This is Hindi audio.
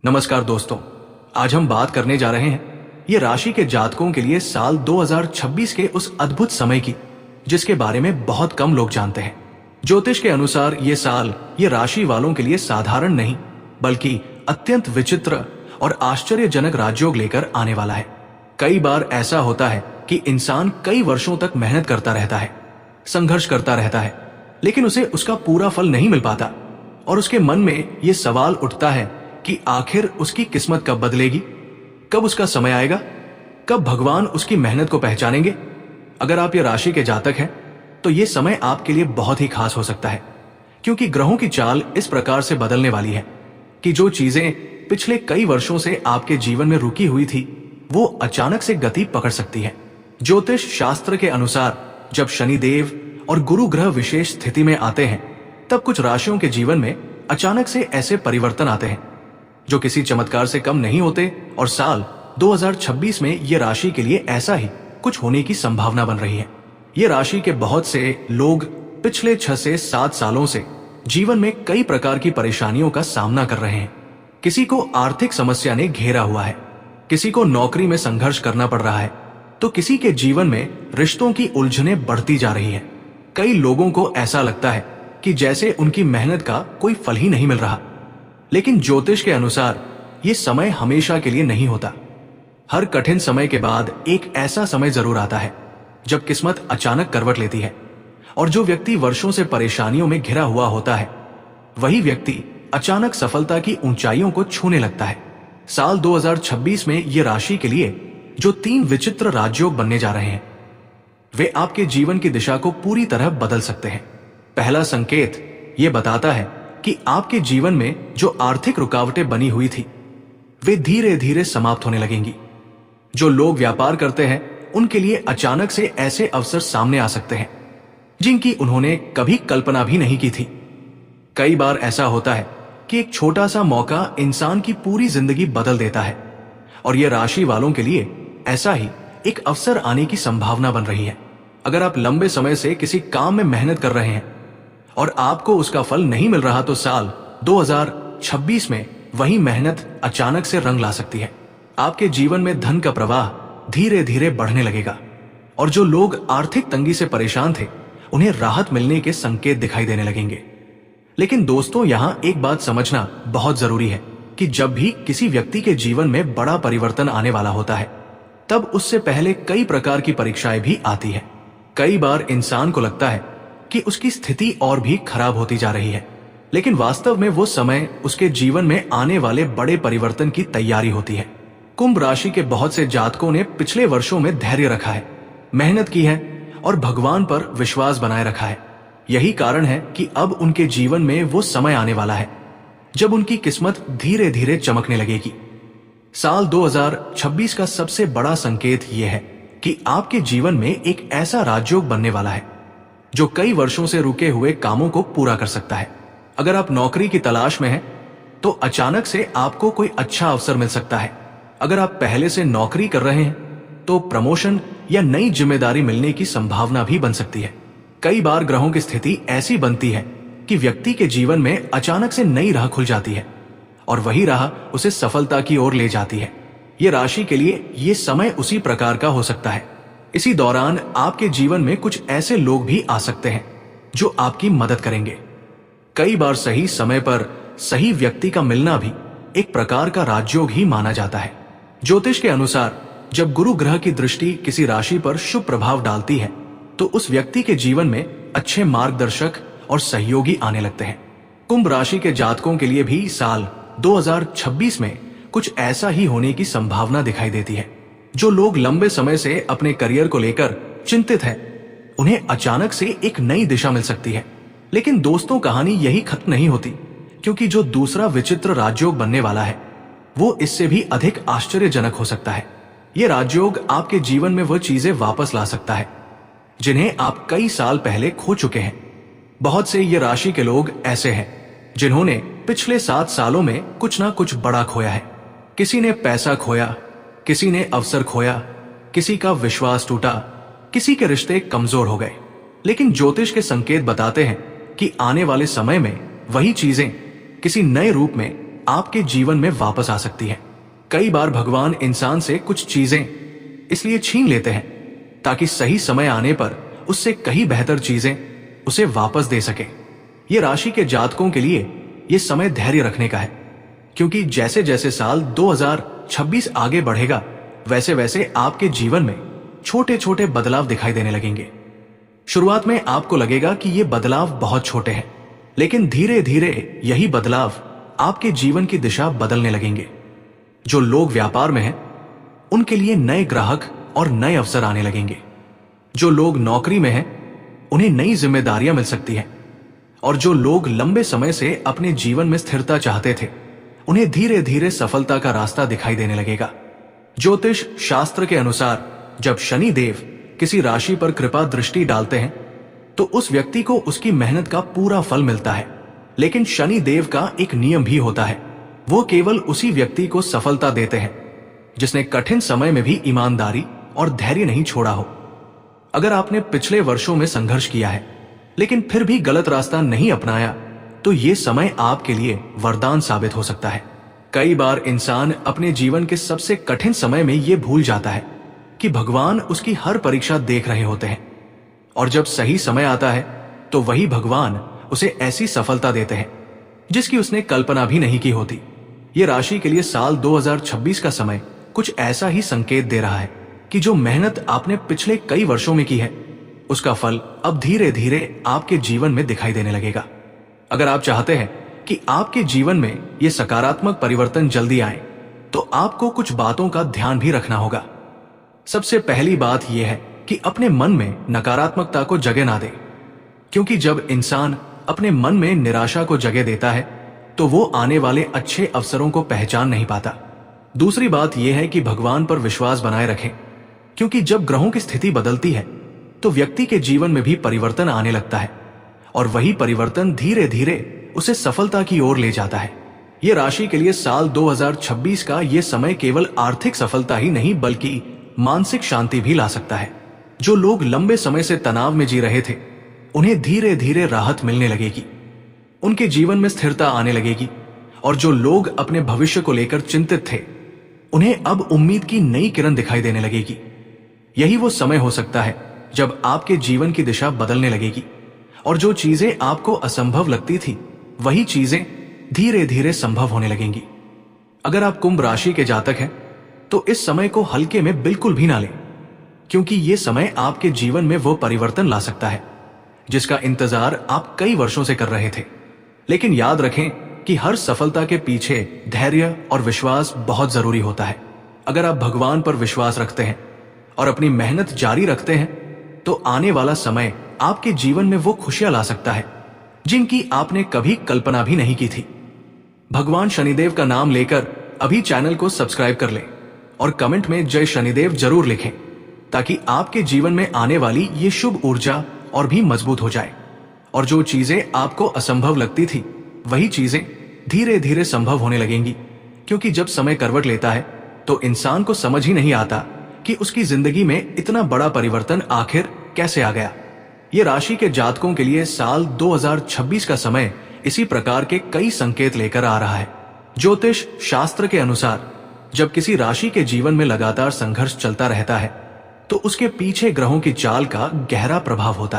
नमस्कार दोस्तों, आज हम बात करने जा रहे हैं ये राशि के जातकों के लिए साल 2026 के उस अद्भुत समय की जिसके बारे में बहुत कम लोग जानते हैं। ज्योतिष के अनुसार ये साल ये राशि वालों के लिए साधारण नहीं बल्कि अत्यंत विचित्र और आश्चर्यजनक राजयोग लेकर आने वाला है। कई बार ऐसा होता है कि इंसान कई वर्षों तक मेहनत करता रहता है, संघर्ष करता रहता है, लेकिन उसे उसका पूरा फल नहीं मिल पाता और उसके मन में ये सवाल उठता है कि आखिर उसकी किस्मत कब बदलेगी, कब उसका समय आएगा, कब भगवान उसकी मेहनत को पहचानेंगे। अगर आप ये राशि के जातक हैं तो ये समय आपके लिए बहुत ही खास हो सकता है, क्योंकि ग्रहों की चाल इस प्रकार से बदलने वाली है कि जो चीजें पिछले कई वर्षों से आपके जीवन में रुकी हुई थी वो अचानक से गति पकड़ सकती है। ज्योतिष शास्त्र के अनुसार जब शनिदेव और गुरु ग्रह विशेष स्थिति में आते हैं तब कुछ राशियों के जीवन में अचानक से ऐसे परिवर्तन आते हैं जो किसी चमत्कार से कम नहीं होते और साल 2026 में ये राशि के लिए ऐसा ही कुछ होने की संभावना बन रही है। ये राशि के बहुत से लोग पिछले 6 से 7 सालों से जीवन में कई प्रकार की परेशानियों का सामना कर रहे हैं। किसी को आर्थिक समस्या ने घेरा हुआ है, किसी को नौकरी में संघर्ष करना पड़ रहा है, तो किसी के जीवन में रिश्तों की उलझनें बढ़ती जा रही है। कई लोगों को ऐसा लगता है कि जैसे उनकी मेहनत का कोई फल ही नहीं मिल रहा। लेकिन ज्योतिष के अनुसार ये समय हमेशा के लिए नहीं होता। हर कठिन समय के बाद एक ऐसा समय जरूर आता है जब किस्मत अचानक करवट लेती है और जो व्यक्ति वर्षों से परेशानियों में घिरा हुआ होता है वही व्यक्ति अचानक सफलता की ऊंचाइयों को छूने लगता है। साल 2026 में ये राशि के लिए जो 3 विचित्र राजयोग बनने जा रहे हैं वे आपके जीवन की दिशा को पूरी तरह बदल सकते हैं। पहला संकेत ये बताता है कि आपके जीवन में जो आर्थिक रुकावटें बनी हुई थी वे धीरे धीरे समाप्त होने लगेंगी। जो लोग व्यापार करते हैं उनके लिए अचानक से ऐसे अवसर सामने आ सकते हैं जिनकी उन्होंने कभी कल्पना भी नहीं की थी। कई बार ऐसा होता है कि एक छोटा सा मौका इंसान की पूरी जिंदगी बदल देता है और यह राशि वालों के लिए ऐसा ही एक अवसर आने की संभावना बन रही है। अगर आप लंबे समय से किसी काम में मेहनत कर रहे हैं और आपको उसका फल नहीं मिल रहा तो साल 2026 में वही मेहनत अचानक से रंग ला सकती है। आपके जीवन में धन का प्रवाह धीरे धीरे बढ़ने लगेगा और जो लोग आर्थिक तंगी से परेशान थे उन्हें राहत मिलने के संकेत दिखाई देने लगेंगे। लेकिन दोस्तों, यहां एक बात समझना बहुत जरूरी है कि जब भी किसी व्यक्ति के जीवन में बड़ा परिवर्तन आने वाला होता है तब उससे पहले कई प्रकार की परीक्षाएं भी आती है। कई बार इंसान को लगता है कि उसकी स्थिति और भी खराब होती जा रही है, लेकिन वास्तव में वो समय उसके जीवन में आने वाले बड़े परिवर्तन की तैयारी होती है। कुंभ राशि के बहुत से जातकों ने पिछले वर्षों में धैर्य रखा है, मेहनत की है और भगवान पर विश्वास बनाए रखा है। यही कारण है कि अब उनके जीवन में वो समय आने वाला है जब उनकी किस्मत धीरे धीरे चमकने लगेगी। साल 2026 का सबसे बड़ा संकेत यह है कि आपके जीवन में एक ऐसा राजयोग बनने वाला है जो कई वर्षों से रुके हुए कामों को पूरा कर सकता है। अगर आप नौकरी की तलाश में हैं तो अचानक से आपको कोई अच्छा अवसर मिल सकता है। अगर आप पहले से नौकरी कर रहे हैं तो प्रमोशन या नई जिम्मेदारी मिलने की संभावना भी बन सकती है। कई बार ग्रहों की स्थिति ऐसी बनती है कि व्यक्ति के जीवन में अचानक से नई राह खुल जाती है और वही राह उसे सफलता की ओर ले जाती है। ये राशि के लिए ये समय उसी प्रकार का हो सकता है। इसी दौरान आपके जीवन में कुछ ऐसे लोग भी आ सकते हैं जो आपकी मदद करेंगे। कई बार सही समय पर सही व्यक्ति का मिलना भी एक प्रकार का राजयोग ही माना जाता है। ज्योतिष के अनुसार जब गुरु ग्रह की दृष्टि किसी राशि पर शुभ प्रभाव डालती है तो उस व्यक्ति के जीवन में अच्छे मार्गदर्शक और सहयोगी आने लगते हैं। कुंभ राशि के जातकों के लिए भी साल 2026 में कुछ ऐसा ही होने की संभावना दिखाई देती है। जो लोग लंबे समय से अपने करियर को लेकर चिंतित हैं, उन्हें अचानक से एक नई दिशा मिल सकती है। लेकिन दोस्तों, कहानी यही खत्म नहीं होती, क्योंकि जो दूसरा विचित्र राजयोग बनने वाला है वो इससे भी अधिक आश्चर्यजनक हो सकता है। ये राजयोग आपके जीवन में वह चीजें वापस ला सकता है जिन्हें आप कई साल पहले खो चुके हैं। बहुत से ये राशि के लोग ऐसे हैं जिन्होंने पिछले 7 सालों में कुछ ना कुछ बड़ा खोया है। किसी ने पैसा खोया, किसी ने अवसर खोया, किसी का विश्वास टूटा, किसी के रिश्ते कमजोर हो गए। लेकिन ज्योतिष के संकेत बताते हैं कि आने वाले समय में वही चीजें किसी नए रूप में आपके जीवन में वापस आ सकती है। कई बार भगवान इंसान से कुछ चीजें इसलिए छीन लेते हैं ताकि सही समय आने पर उससे कहीं बेहतर चीजें उसे वापस दे सके। ये राशि के जातकों के लिए ये समय धैर्य रखने का है, क्योंकि जैसे जैसे साल 2026 आगे बढ़ेगा वैसे वैसे आपके जीवन में छोटे छोटे बदलाव दिखाई देने लगेंगे। शुरुआत में आपको लगेगा कि ये बदलाव बहुत छोटे हैं, लेकिन धीरे धीरे यही बदलाव आपके जीवन की दिशा बदलने लगेंगे। जो लोग व्यापार में हैं, उनके लिए नए ग्राहक और नए अवसर आने लगेंगे। जो लोग नौकरी में हैं, उन्हें नई जिम्मेदारियां मिल सकती हैं। और जो लोग लंबे समय से अपने जीवन में स्थिरता चाहते थे, उन्हें धीरे धीरे सफलता का रास्ता दिखाई देने लगेगा। ज्योतिष शास्त्र के अनुसार जब शनि देव किसी राशि पर कृपा दृष्टि डालते हैं तो उस व्यक्ति को उसकी मेहनत का पूरा फल मिलता है। लेकिन शनि देव का एक नियम भी होता है, वो केवल उसी व्यक्ति को सफलता देते हैं जिसने कठिन समय में भी ईमानदारी और धैर्य नहीं छोड़ा हो। अगर आपने पिछले वर्षों में संघर्ष किया है लेकिन फिर भी गलत रास्ता नहीं अपनाया, तो ये समय आपके लिए वरदान साबित हो सकता है। कई बार इंसान अपने जीवन के सबसे कठिन समय में ये भूल जाता है कि भगवान उसकी हर परीक्षा देख रहे होते हैं, और जब सही समय आता है तो वही भगवान उसे ऐसी सफलता देते हैं जिसकी उसने कल्पना भी नहीं की होती। ये राशि के लिए साल 2026 का समय कुछ ऐसा ही संकेत दे रहा है कि जो मेहनत आपने पिछले कई वर्षों में की है, उसका फल अब धीरे धीरे आपके जीवन में दिखाई देने लगेगा। अगर आप चाहते हैं कि आपके जीवन में ये सकारात्मक परिवर्तन जल्दी आए, तो आपको कुछ बातों का ध्यान भी रखना होगा। सबसे पहली बात यह है कि अपने मन में नकारात्मकता को जगह ना दे, क्योंकि जब इंसान अपने मन में निराशा को जगह देता है तो वो आने वाले अच्छे अवसरों को पहचान नहीं पाता। दूसरी बात यह है कि भगवान पर विश्वास बनाए रखें, क्योंकि जब ग्रहों की स्थिति बदलती है तो व्यक्ति के जीवन में भी परिवर्तन आने लगता है, और वही परिवर्तन धीरे धीरे उसे सफलता की ओर ले जाता है। ये राशि के लिए साल 2026 का ये समय केवल आर्थिक सफलता ही नहीं बल्कि मानसिक शांति भी ला सकता है। जो लोग लंबे समय से तनाव में जी रहे थे, उन्हें धीरे धीरे राहत मिलने लगेगी, उनके जीवन में स्थिरता आने लगेगी। और जो लोग अपने भविष्य को लेकर चिंतित थे, उन्हें अब उम्मीद की नई किरण दिखाई देने लगेगी। यही वो समय हो सकता है जब आपके जीवन की दिशा बदलने लगेगी, और जो चीजें आपको असंभव लगती थी वही चीजें धीरे धीरे संभव होने लगेंगी। अगर आप कुंभ राशि के जातक हैं तो इस समय को हल्के में बिल्कुल भी ना लें, क्योंकि ये समय आपके जीवन में वो परिवर्तन ला सकता है जिसका इंतजार आप कई वर्षों से कर रहे थे। लेकिन याद रखें कि हर सफलता के पीछे धैर्य और विश्वास बहुत जरूरी होता है। अगर आप भगवान पर विश्वास रखते हैं और अपनी मेहनत जारी रखते हैं तो आने वाला समय आपके जीवन में वो खुशियां ला सकता है जिनकी आपने कभी कल्पना भी नहीं की थी। भगवान शनिदेव का नाम लेकर अभी चैनल को सब्सक्राइब कर लें और कमेंट में जय शनिदेव जरूर लिखें, ताकि आपके जीवन में आने वाली ये शुभ ऊर्जा और भी मजबूत हो जाए, और जो चीजें आपको असंभव लगती थी वही चीजें धीरे धीरे संभव होने लगेंगी। क्योंकि जब समय करवट लेता है तो इंसान को समझ ही नहीं आता कि उसकी जिंदगी में इतना बड़ा परिवर्तन आखिर कैसे आ गया। ये राशि के जातकों के लिए साल 2026 का समय इसी प्रकार के कई संकेत लेकर आ रहा है। ज्योतिष शास्त्र के अनुसार जब किसी राशि के जीवन में लगातार संघर्ष चलता रहता है तो उसके पीछे ग्रहों की चाल का गहरा प्रभाव होता है।